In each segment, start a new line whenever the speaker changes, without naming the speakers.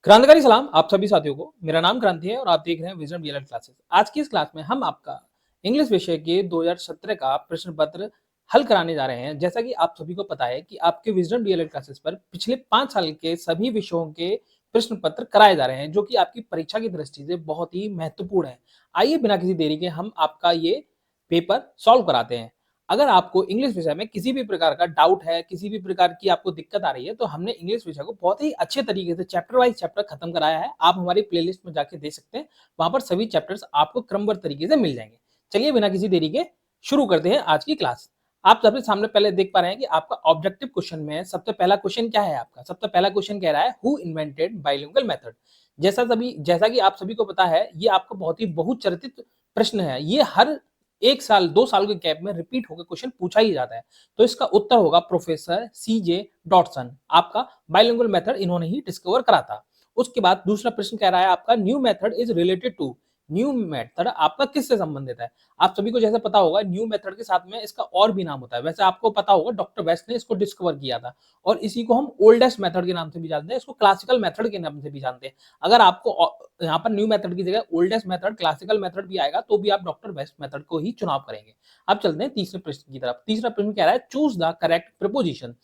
क्रांतिकारी सलाम आप सभी साथियों को। मेरा नाम क्रांति है और आप देख रहे हैं विजडम डीएलएड क्लासेस। आज की इस क्लास में हम आपका इंग्लिश विषय के 2017 का प्रश्न पत्र हल कराने जा रहे हैं। जैसा कि आप सभी को पता है कि आपके विजडम डीएलएड क्लासेस पर पिछले 5 साल के सभी विषयों के प्रश्न पत्र कराए जा रहे हैं, जो कि आपकी परीक्षा की दृष्टि से बहुत ही महत्वपूर्ण है। आइए बिना किसी देरी के हम आपका ये पेपर सॉल्व कराते हैं। अगर आपको इंग्लिश विषय में किसी भी प्रकार का डाउट है, किसी भी प्रकार की आपको दिक्कत आ रही है, तो हमने इंग्लिश विषय को बहुत ही अच्छे तरीके से चैप्टर वाइज चैप्टर खत्म कराया है। आप हमारी प्लेलिस्ट में जाके देख सकते हैं, वहां पर सभी चैप्टर्स आपको क्रमबद्ध तरीके से मिल जाएंगे। चलिए बिना किसी देरी के शुरू करते हैं आज की क्लास। आप सबसे सामने पहले देख पा रहे हैं कि आपका ऑब्जेक्टिव क्वेश्चन में सबसे पहला क्वेश्चन क्या है। आपका सबसे पहला क्वेश्चन कह रहा है हु इन्वेंटेड बाइलिंगुअल मेथड। जैसा कि आप सभी को पता है, ये आपका बहुत ही बहुचर्चित प्रश्न है। ये हर 1 साल 2 साल के गैप में रिपीट होकर क्वेश्चन पूछा ही जाता है। तो इसका उत्तर होगा प्रोफेसर सीजे डॉटसन। आपका बाइलिंगुअल मेथड इन्होंने ही डिस्कवर करा था। उसके बाद दूसरा प्रश्न कह रहा है आपका new method is related to. New method आपका किससे संबंधित है। आप सभी को जैसे पता होगा, न्यू मेथड के साथ में इसका और भी नाम होता है। वैसे आपको पता होगा डॉक्टर वेस्ट ने इसको डिस्कवर किया था और इसी को हम ओल्डेस्ट मेथड के नाम से भी जानते हैं, इसको क्लासिकल मेथड के नाम से भी जानते हैं। अगर आपको यहाँ पर न्यू मेथड की जगह ओल्डेस्ट मेथड क्लासिकल मेथड भी आएगा तो भी आप डॉक्टर वेस्ट मेथड को ही चुनाव करेंगे। अब चलते हैं तीसरे प्रश्न की तरफ। तीसरा प्रश्न कह रहा है choose the correct preposition.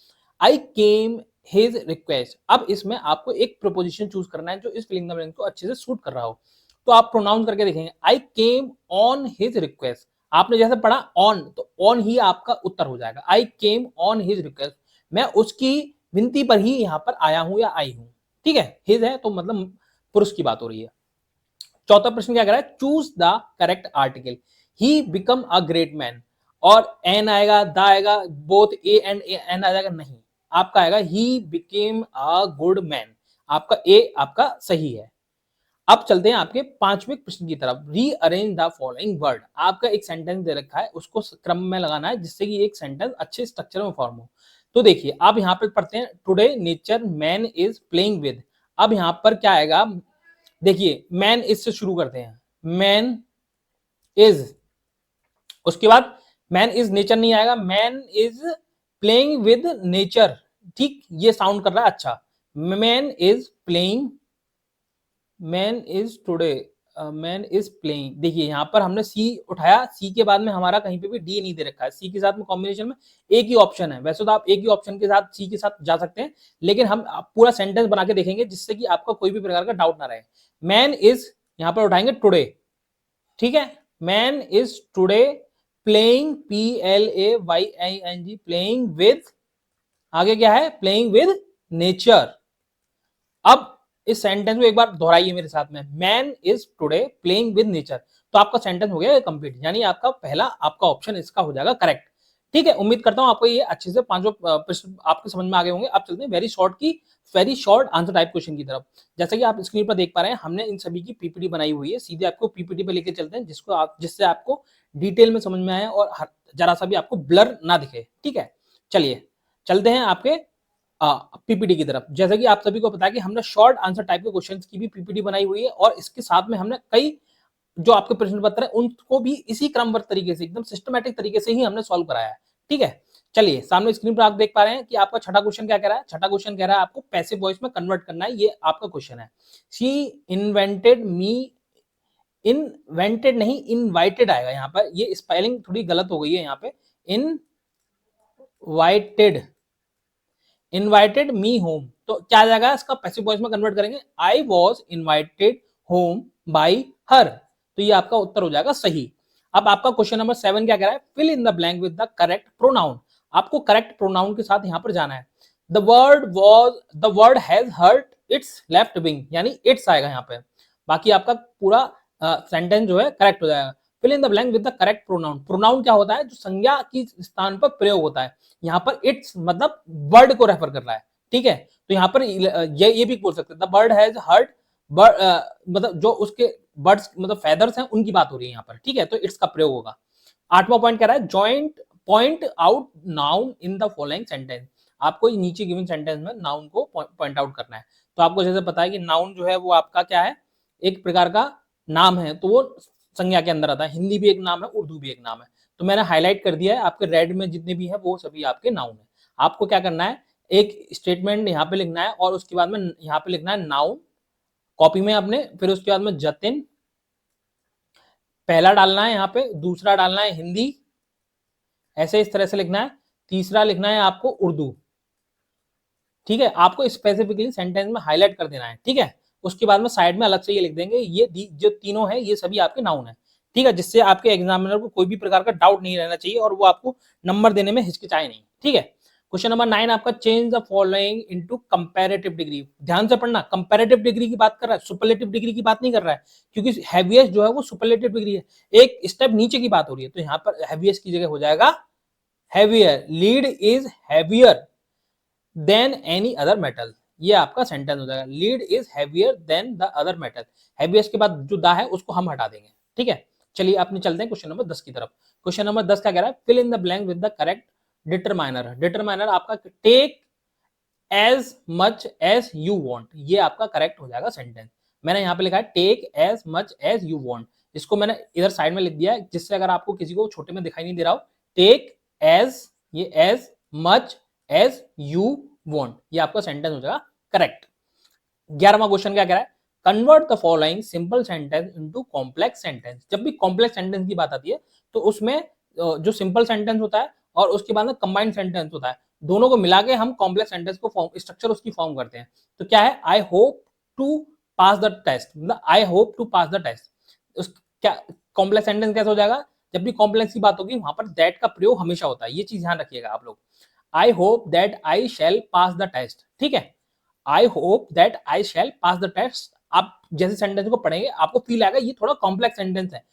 I came his request. अब इसमें आपको एक प्रपोजिशन चूज करना है जो इस फिलिंग द ब्लैंक को अच्छे से सूट कर रहा हो। तो आप प्रोनाउंस करके देखेंगे आई केम ऑन हिज रिक्वेस्ट। आपने जैसे पढ़ा ऑन, तो ऑन ही आपका उत्तर हो जाएगा। आई केम ऑन हिज रिक्वेस्ट, मैं उसकी विनती पर ही यहाँ पर आया हूं या आई हूं। ठीक है, हिज है तो मतलब पुरुष की बात हो रही है। चौथा प्रश्न क्या कर रहा है choose the correct article. He become a great man, और एन आएगा, द आएगा, बोथ ए एंड एन आ जाएगा, नहीं, आपका आएगा he became a good man. आपका ए आपका सही है। अब चलते हैं आपके पांचवें प्रश्न की तरफ। Rearrange the following word. आपका एक सेंटेंस दे रखा है, उसको क्रम में लगाना है जिससे कि एक सेंटेंस अच्छे स्ट्रक्चर में फॉर्म हो। तो देखिए आप यहाँ पे पढ़ते हैं today nature man is playing with. अब यहाँ पर क्या आएगा, देखिए मैन इज से शुरू करते हैं, मैन इज, उसके बाद मैन इज नेचर नहीं आएगा, man is playing with nature. ठीक, ये साउंड कर रहा है अच्छा। Man is playing, man is today, man is playing. देखिए यहाँ पर हमने सी उठाया, सी के बाद में हमारा कहीं पे भी डी नहीं दे रखा है। सी के साथ में कॉम्बिनेशन में एक ही ऑप्शन है। वैसे तो आप एक ही ऑप्शन के साथ सी के साथ जा सकते हैं, लेकिन हम पूरा सेंटेंस बना के देखेंगे जिससे कि आपका कोई भी प्रकार का डाउट ना रहे। मैन इज यहाँ पर उठाएंगे टुडे। ठीक है, man is today playing, PLAYING, playing with, आगे क्या है, प्लेइंग विद नेचर। अब इस सेंटेंस को एक बार दोहराइए मेरे साथ में, man is today playing with nature. तो आपका सेंटेंस हो गया कंप्लीट, यानी आपका पहला आपका ऑप्शन इसका हो जाएगा करेक्ट। ठीक है, उम्मीद करता हूं आपको ये अच्छे से पांचों प्रश्न आपके समझ में आ गए होंगे। अब चलते हैं very short answer type question की तरफ। जैसे कि आप स्क्रीन पर देख पा रहे हैं, हमने इन सभी की पीपीटी बनाई हुई है। सीधे आपको पीपीटी पे लेके चलते हैं जिससे आपको डिटेल में समझ में आए और जरा सा भी आपको ब्लर ना दिखे। ठीक है, चलिए चलते हैं आपके पीपीटी की तरफ। जैसा कि आप सभी को पता है कि हमने शॉर्ट आंसर टाइप के क्वेश्चंस की भी पीपीटी बनाई हुई है और इसके साथ में हमने कई जो आपके प्रश्न पत्र है उनको भी इसी क्रमबद्ध तरीके से एकदम सिस्टमैटिक तरीके से ही हमने सॉल्व कराया है। ठीक है, चलिए सामने स्क्रीन पर आप देख पा रहे हैं कि आपका छठा क्वेश्चन क्या कह रहा है। छठा क्वेश्चन कह रहा है आपको पैसिव वॉइस में कन्वर्ट करना है, ये आपका क्वेश्चन है। शी इन्वेंटेड मी, इनवेंटेड नहीं इनवाइटेड आएगा यहाँ पर, ये स्पेलिंग थोड़ी गलत हो गई है यहाँ पे। इनवाइटेड मी होम, तो क्या आ जाएगा इसका पैसिव वॉइस में कन्वर्ट करेंगे, I was invited home by her. तो ये आपका उत्तर हो जाएगा सही। अब आपका क्वेश्चन नंबर 7 क्या कह रहा है, fill in the blank with the correct pronoun. आपको करेक्ट प्रोनाउन के साथ यहां पर जाना है। The word has hurt its left wing, यानी इट्स आएगा यहाँ पे। बाकी आपका पूरा सेंटेंस जो है करेक्ट हो जाएगा। Fill in the blank with the correct pronoun. Pronoun क्या होता है, जो संज्ञा की स्थान पर प्रयोग होता है। यहाँ पर इट्स मतलब बर्ड को रेफर कर रहा है। ठीक है, तो यहाँ पर ये भी बोल सकते हैं द बर्ड हैज हर्ट, मतलब जो उसके बर्ड्स मतलब फेदर्स हैं उनकी बात हो रही है यहाँ पर। ठीक है, तो इट्स का प्रयोग होगा। आठवां पॉइंट कह रहा है joint point out noun in the following sentence. आपको नीचे गिवन सेंटेंस में नाउन को पॉइंट आउट करना है। तो आपको जैसे पता है कि नाउन जो है वो आपका क्या है, एक प्रकार का नाम है, तो वो संज्ञा के अंदर आता है। हिंदी भी एक नाम है, उर्दू भी एक नाम है। तो मैंने हाईलाइट कर दिया है, आपके रेड में जितने भी है वो सभी आपके नाउन है। आपको क्या करना है, एक स्टेटमेंट यहाँ पे लिखना है और उसके बाद में यहाँ पे लिखना है नाउन कॉपी में आपने फिर उसके बाद में जतिन पहला डालना है, यहाँ पे दूसरा डालना है हिंदी, ऐसे इस तरह से लिखना है, तीसरा लिखना है आपको उर्दू। ठीक है, आपको स्पेसिफिकली सेंटेंस में हाईलाइट कर देना है। ठीक है, उसके बाद में साइड में अलग से ये लिख देंगे, ये जो तीनों है ये सभी आपके नाउन है। ठीक है, जिससे आपके एग्जामिनर को कोई भी प्रकार का डाउट नहीं रहना चाहिए और वो आपको नंबर देने में हिचकिचाए नहीं। ठीक है, क्वेश्चन नंबर 9 आपका, change the following into comparative degree. ध्यान से पढ़ना, कंपैरेटिव डिग्री की बात कर रहा है, सुपरलेटिव डिग्री की बात नहीं कर रहा है, क्योंकि हैवीएस्ट जो है वो सुपरलेटिव डिग्री है, एक स्टेप नीचे की बात हो रही है। तो यहाँ पर हैवीएस्ट की जगह हो जाएगा heavier. Lead is heavier than any other metal, ये आपका सेंटेंस हो जाएगा। Lead is heavier than the other metal, heaviest के बाद जो दा है उसको हम हटा देंगे। ठीक है, चलिए अपने चलते हैं क्वेश्चन नंबर 10 की तरफ। क्वेश्चन नंबर 10 क्या कह रहा है, fill in the blank with the correct determiner. Determiner आपका take as much as you want, ये आपका करेक्ट हो जाएगा सेंटेंस। मैंने यहाँ पे लिखा है take as much as you want, इसको मैंने इधर साइड में लिख दिया है, जिससे अगर आपको किसी को छोटे में दिखाई नहीं दे रहा हो, टेक एज, ये as much as you want, ये आपका सेंटेंस हो जाएगा करेक्ट। 11वां क्वेश्चन क्या कह रहा है, convert the following simple sentence into complex sentence. जब भी कॉम्प्लेक्स सेंटेंस की बात आती है तो उसमें जो सिंपल सेंटेंस होता है और उसके बाद में कंबाइंड सेंटेंस होता है, दोनों को मिला के हम कॉम्प्लेक्स सेंटेंस को फॉर्म, स्ट्रक्चर उसकी फॉर्म करते हैं। तो क्या है, I hope to pass the test, मतलब I hope to pass the test. उस क्या कॉम्प्लेक्स सेंटेंस कैसे हो जाएगा, जब भी कॉम्प्लेक्स की बात होगी वहां पर दैट का प्रयोग हमेशा होता है, ये चीज ध्यान रखिएगा आप लोग। I hope that I shall pass the test. ठीक है, I hope that I shall pass the test, आप जैसे सेंटेंस को पढ़ेंगे आपको फील आएगा ये थोड़ा कॉम्प्लेक्स सेंटेंस है,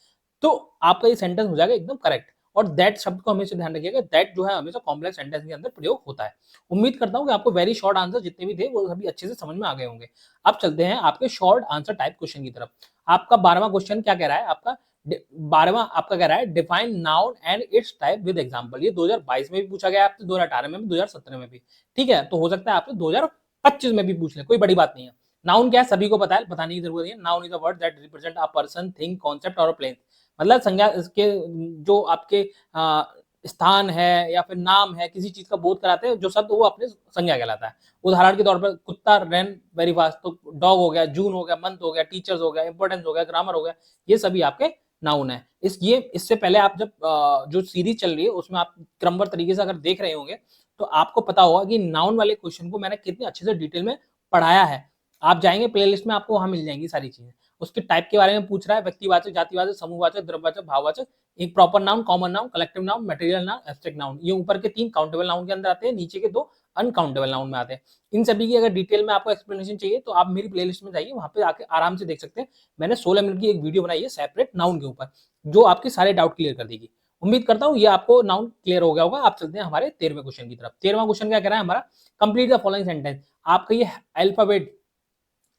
तो आपका ये सेंटेंस हो जाएगा एकदम करेक्ट। और दैट शब्द को हमेशा ध्यान रखिएगा, दैट जो है हमेशा कॉम्प्लेक्स सेंटेंस के अंदर प्रयोग होता है। उम्मीद करता हूं कि आपको वेरी शॉर्ट आंसर जितने भी थे वो सभी अच्छे से समझ में आ गए होंगे। अब चलते हैं आपके शॉर्ट आंसर टाइप क्वेश्चन की तरफ। आपका 12वां क्वेश्चन क्या कह रहा है, आपका 12वां आपका कह रहा है, define noun and it's type with example. ये 2022 में भी पूछा गया आपसे, 2018 में भी, 2017 में भी। ठीक है, तो हो सकता है आपसे 2025 में भी पूछ ले, कोई बड़ी बात नहीं है। नाउन क्या है सभी को पता है, बताने की जरूरत नहीं है। Noun is a word that represent a person, thing, concept और प्लेस। मतलब संज्ञा, इसके जो आपके स्थान है या फिर नाम है, किसी चीज का बोध कराते हैं जो शब्द, वो अपने संज्ञा कहलाता है। उदाहरण के तौर पर कुत्ता रन वेरी फास्ट, तो डॉग हो गया, जून हो गया, मंथ हो गया, टीचर्स हो गया, इंपॉर्टेंस हो गया, ग्रामर हो गया, ये सभी आपके नाउन है। इससे पहले आप जब जो सीरीज चल रही है उसमें आप क्रमबद्ध तरीके से अगर देख रहे होंगे तो आपको पता होगा कि नाउन वाले क्वेश्चन को मैंने कितने अच्छे से डिटेल में पढ़ाया है। आप जाएंगे प्लेलिस्ट में, आपको वहां मिल जाएंगी सारी चीजें। उसके टाइप के बारे में पूछ रहा है, व्यक्तिवाचक, जातिवाचक, समूहवाचक, द्रव्यवाचक, भाववाचक, एक proper noun, common noun, collective noun, material noun, abstract noun. ये ऊपर के 3 काउंटेबल नाउन के अंदर आते हैं, नीचे के 2 अनकाउंटेबल नाउन में आते हैं। इन सभी की अगर डिटेल में आपको एक्सप्लेनेशन चाहिए तो आप मेरी प्लेलिस्ट में जाइए, वहां पे आके आराम से देख सकते हैं। मैंने 16 मिनट की एक वीडियो बनाई है सेपरेट नाउन के ऊपर, जो आपके सारे डाउट क्लियर कर देगी। उम्मीद करता हूं ये आपको नाउन क्लियर हो गया होगा। आप चलते हैं हमारे 13वें क्वेश्चन की तरफ। 13वां क्वेश्चन क्या कह रहा है हमारा, कंप्लीट द फॉलोइंग सेंटेंस। आपका ये अल्फाबेट,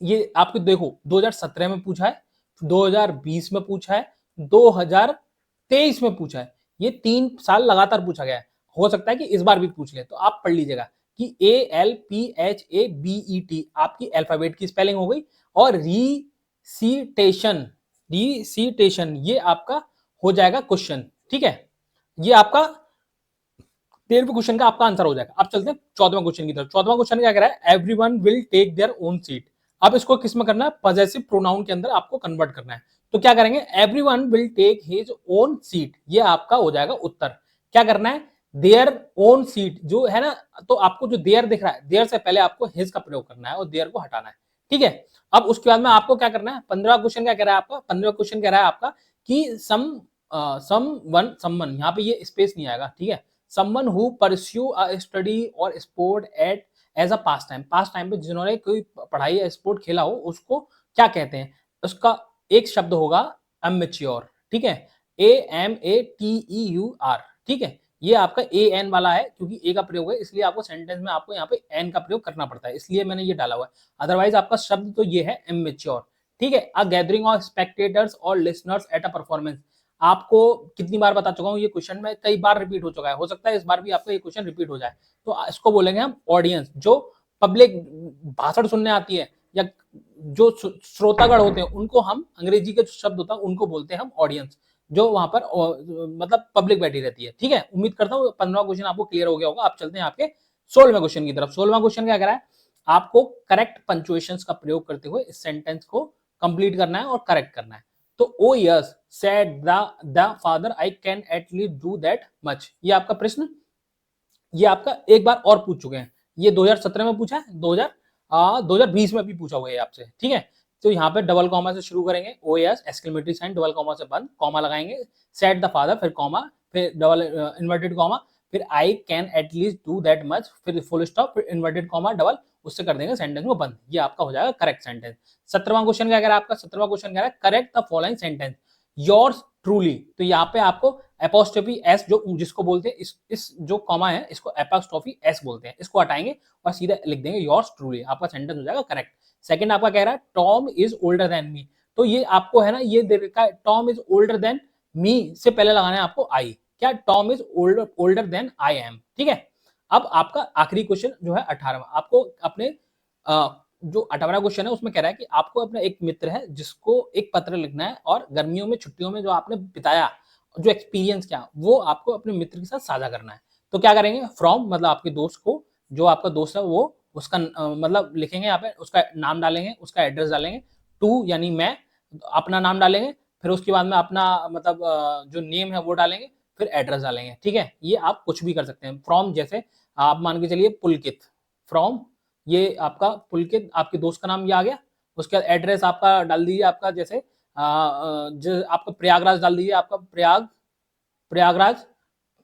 ये आपको देखो 2017 में पूछा है, 2020 में पूछा है, 2023 में पूछा है, ये 3 साल लगातार पूछा गया है। हो सकता है कि इस बार भी पूछ ले, तो आप पढ़ लीजिएगा कि ALPHABET आपकी अल्फाबेट की स्पेलिंग हो गई, और रीसीटेशन, रीसीटेशन ये आपका हो जाएगा क्वेश्चन। ठीक है, ये आपका 13वें क्वेश्चन का आपका आंसर हो जाएगा। अब चलते हैं 14वें क्वेश्चन की तरफ। 14वां क्वेश्चन क्या कह रहा है, everyone will take their own seat. अब इसको किस में करना है, पॉजेसिव प्रोनाउन के अंदर आपको कन्वर्ट करना है। तो क्या करेंगे, everyone will take his own seat, ये आपका हो जाएगा उत्तर। क्या करना है, देयर ओन सीट जो है ना, तो आपको जो देयर दिख रहा है, देयर से पहले आपको हिज का प्रयोग करना है और देयर को हटाना है। ठीक है, अब उसके बाद में आपको क्या करना है, 15वां क्वेश्चन क्या कह रहा है आपका, 15वां क्वेश्चन कह रहा है आपका कि समवन, यहाँ पे ये स्पेस नहीं आएगा। ठीक है, someone who pursue a study or sport at as a past time, past time पे जिन्होंने कोई पढ़ाई या स्पोर्ट खेला हो उसको क्या कहते हैं, उसका एक शब्द होगा अमेच्योर। ठीक है, AMATEUR। ठीक है, ये आपका AN वाला है, क्योंकि ए का प्रयोग है इसलिए आपको सेंटेंस में आपको यहाँ पे एन का प्रयोग करना पड़ता है, इसलिए मैंने ये डाला हुआ है। अदरवाइज आपका शब्द तो ये है अमेच्योर। ठीक है, अ गैदरिंग ऑफ स्पेक्टेटर्स और लिसनर्स एट अ परफॉर्मेंस। आपको कितनी बार बता चुका हूं, ये क्वेश्चन में कई बार रिपीट हो चुका है, हो सकता है इस बार भी आपका ये क्वेश्चन रिपीट हो जाए। तो इसको बोलेंगे हम ऑडियंस, जो पब्लिक भाषण सुनने आती है या जो श्रोतागण होते हैं उनको हम, अंग्रेजी के शब्द होता है उनको बोलते हैं हम ऑडियंस, जो वहां पर मतलब पब्लिक बैठी रहती है। ठीक है, उम्मीद करता हूँ 15वां क्वेश्चन आपको क्लियर हो गया होगा। आप चलते हैं आपके 16वें क्वेश्चन की तरफ। 16वां क्वेश्चन क्या कह रहा है, आपको करेक्ट पंक्चुएशंस का प्रयोग करते हुए इस सेंटेंस को कंप्लीट करना है और करेक्ट करना है। तो ओ yes said the father I can at least do that much, ये आपका प्रश्न, ये आपका एक बार और पूछ चुके हैं, ये 2017 में पूछा है, 2020 में भी पूछा हुआ है आपसे, ठीक है। तो यहाँ पे डबल कॉमा से शुरू करेंगे, O S exclamatory sign double comma से बंद, कॉमा लगाएंगे, सेट द फादर, फिर कॉमा, फिर डबल इन्वर्टेड कॉमा, फिर I can at least do that much, फिर फुल स्टॉप, फिर इन्वर्टेड कॉमा डबल, उससे कर देंगे सेंटेंस को बंद। ये आपका हो जाएगा करेक्ट सेंटेंस। 17वां क्वेश्चन क्या कह रहा है आपका, 17वां क्वेश्चन कह रहा है correct the following sentence yours truly. तो यहाँ पे आपको एपोस्ट्रोफी एस जो जिसको बोलते हैं, इस जो कॉमा है इसको एपोस्ट्रोफी एस बोलते हैं, इसको हटाएंगे और सीधा लिख देंगे योर्स ट्रूली, आपका सेंटेंस हो जाएगा करेक्ट। सेकंड आपका कह रहा है Tom is older than me, तो ये आपको है ना, ये दे रखा है Tom is older than me से पहले लगाना है आपको आई, क्या Tom is older than I am, ठीक है। अब आपका आखिरी क्वेश्चन जो है 18वां, आपको अपने जो 18वां क्वेश्चन है उसमें कह रहा है कि आपको अपना एक मित्र है जिसको एक पत्र लिखना है और गर्मियों में छुट्टियों में जो आपने बिताया, जो एक्सपीरियंस क्या वो आपको अपने मित्र के साथ साझा करना है। तो क्या करेंगे, फ्रॉम मतलब आपके दोस्त को, जो आपका दोस्त है वो उसका मतलब लिखेंगे यहाँ पे, उसका नाम डालेंगे, उसका एड्रेस डालेंगे, टू यानी मैं, अपना नाम डालेंगे, फिर उसके बाद में अपना मतलब जो नेम है वो डालेंगे, फिर एड्रेस डालेंगे, ठीक है। ये आप कुछ भी कर सकते हैं, फ्रॉम जैसे आप मान के चलिए पुलकित, फ्रॉम ये आपका पुलकित, आपके दोस्त का नाम ये आ गया, उसके बाद एड्रेस आपका डाल दीजिए, आपका जैसे जो आपका प्रयागराज डाल दीजिए, आपका प्रयागराज,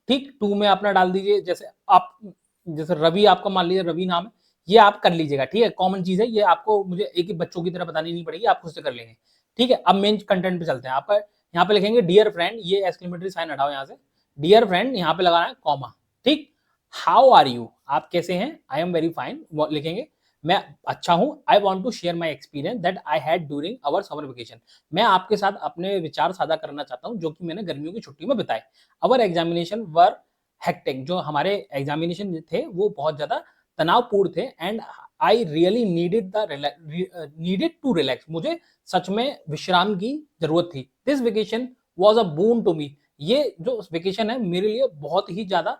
ठीक, टू में अपना डाल दीजिए, जैसे आप जैसे रवि आपका मान लीजिए रवि नाम है, ये आप कर लीजिएगा, ठीक है, कॉमन चीज है ये, आपको मुझे एक ही बच्चों की तरह बतानी नहीं पड़ेगी, आप खुद से कर लेंगे, ठीक है। अब मेन कंटेंट पे चलते हैं, आपका यहाँ पे लिखेंगे डियर फ्रेंड, ये एक्सक्लेमेटरी साइन हटाओ यहाँ से, डियर फ्रेंड यहाँ पे लगाना है कॉमा, ठीक, हाउ आर यू आप कैसे हैं, आई एम वेरी फाइन लिखेंगे, मैं अच्छा हूं, I want to share my experience that I had during our summer vacation, मैं आपके साथ अपने विचार साझा करना चाहता हूं जो कि मैंने गर्मियों की छुट्टी में बिताए, अवर एग्जामिनेशन वर हेक्टिक, जो हमारे एग्जामिनेशन थे वो बहुत ज्यादा तनावपूर्ण थे, and I really needed to relax, मुझे सच में विश्राम की जरूरत थी, this vacation was a boon to me, ये जो वेकेशन है मेरे लिए बहुत ही ज्यादा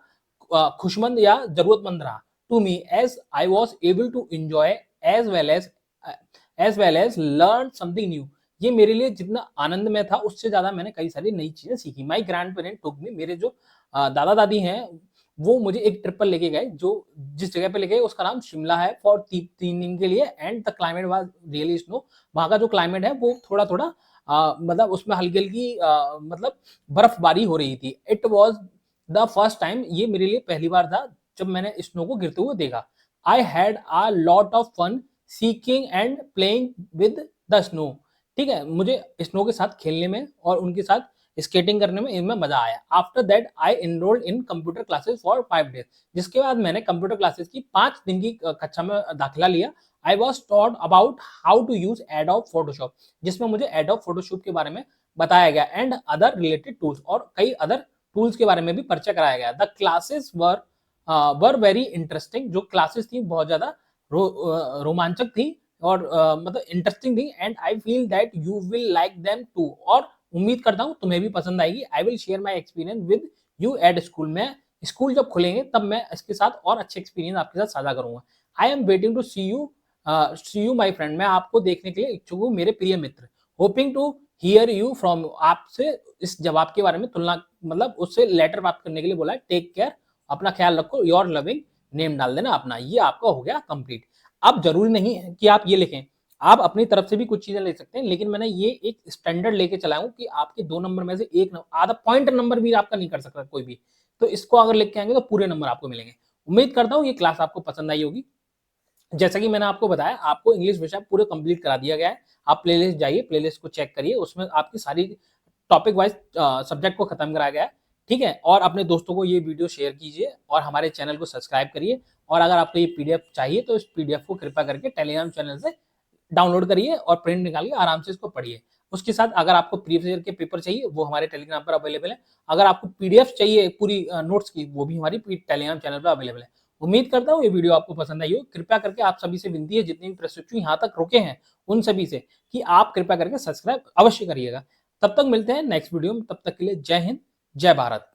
खुशमंद या जरूरतमंद रहा, to me as I was able to enjoy as well as learn something new, ये मेरे लिए जितना आनंद में था उससे ज्यादा मैंने कई सारी नई चीजें सीखी। माई ग्रैंड पेरेंट टुक मी, मेरे जो दादा दादी हैं वो मुझे एक ट्रिप पर लेके गए, जो जिस जगह पे लेके गए उसका नाम शिमला है, फॉर 3 दिन के लिए, and the climate was really snow, वहां का जो क्लाइमेट है वो थोड़ा थोड़ा मतलब उसमें हल्की हल्की मतलब बर्फबारी हो रही थी, it was the first time, ये मेरे लिए पहली बार था जब मैंने स्नो को गिरते हुए देखा, I had a lot of fun seeking and playing with the snow, ठीक है, मुझे स्नो के साथ खेलने में और उनके साथ स्केटिंग करने में इनमें मजा आया। After that I enrolled in computer classes for 5 days, जिसके बाद मैंने कंप्यूटर क्लासेस की 5 दिन की कक्षा में दाखिला लिया। I was taught about how to use Adobe Photoshop, जिसमें मुझे एडोब फोटोशॉप के बारे में बताया गया, एंड अदर रिलेटेड टूल्स, और कई अदर टूल्स के बारे में भी परिचय कराया गया। The classes were very interesting, जो क्लासेस थी बहुत ज्यादा रोमांचक थी और मतलब इंटरेस्टिंग थी, and I feel that you will like them too, और उम्मीद करता हूं तुम्हें भी पसंद आएगी। I will share my experience with you at school, में स्कूल जब खुलेंगे तब मैं इसके साथ और अच्छे एक्सपीरियंस आपके साथ साझा करूंगा। I am waiting to see you my friend, मैं आपको देखने के लिए इच्छुक हूँ मेरे प्रिय मित्र, hoping to hear you from, आपसे इस जवाब के बारे में तुलना मतलब उससे लेटर प्राप्त करने के लिए बोला है, टेक केयर, अपना ख्याल रखो, योर लविंग, नेम डाल देना अपना, ये आपका हो गया कंप्लीट। अब जरूरी नहीं है कि आप ये लिखें, आप अपनी तरफ से भी कुछ चीजें ले सकते हैं, लेकिन मैंने ये एक स्टैंडर्ड लेके चला हूं कि आपके 2 नंबर में से एक आधा पॉइंट नंबर भी आपका नहीं कर सकता कोई भी, तो इसको अगर लिख के आएंगे तो पूरे नंबर आपको मिलेंगे। उम्मीद करता हूँ ये क्लास आपको पसंद आई होगी। जैसा कि मैंने आपको बताया, आपको इंग्लिश विषय पूरे कंप्लीट करा दिया गया है, आप प्लेलिस्ट जाइए, प्लेलिस्ट को चेक करिए, उसमें आपकी सारी टॉपिक वाइज सब्जेक्ट को खत्म कराया गया है, ठीक है। और अपने दोस्तों को ये वीडियो शेयर कीजिए और हमारे चैनल को सब्सक्राइब करिए, और अगर आपको ये पीडीएफ चाहिए तो इस पीडीएफ को कृपया करके टेलीग्राम चैनल से डाउनलोड करिए और प्रिंट निकालिए, आराम से इसको पढ़िए। उसके साथ अगर आपको प्रीवियस ईयर के पेपर चाहिए वो हमारे टेलीग्राम पर अवेलेबल है, अगर आपको पीडीएफ चाहिए पूरी नोट्स की वो भी हमारी टेलीग्राम चैनल पर अवेलेबल है। उम्मीद करता हूँ ये वीडियो आपको पसंद आई हो। कृपया करके आप सभी से विनती है, जितने भी प्रशिक्षु यहाँ तक रुके हैं उन सभी से, कि आप कृपया करके सब्सक्राइब अवश्य करिएगा। तब तक मिलते हैं नेक्स्ट वीडियो में, तब तक के लिए जय हिंद, जय भारत।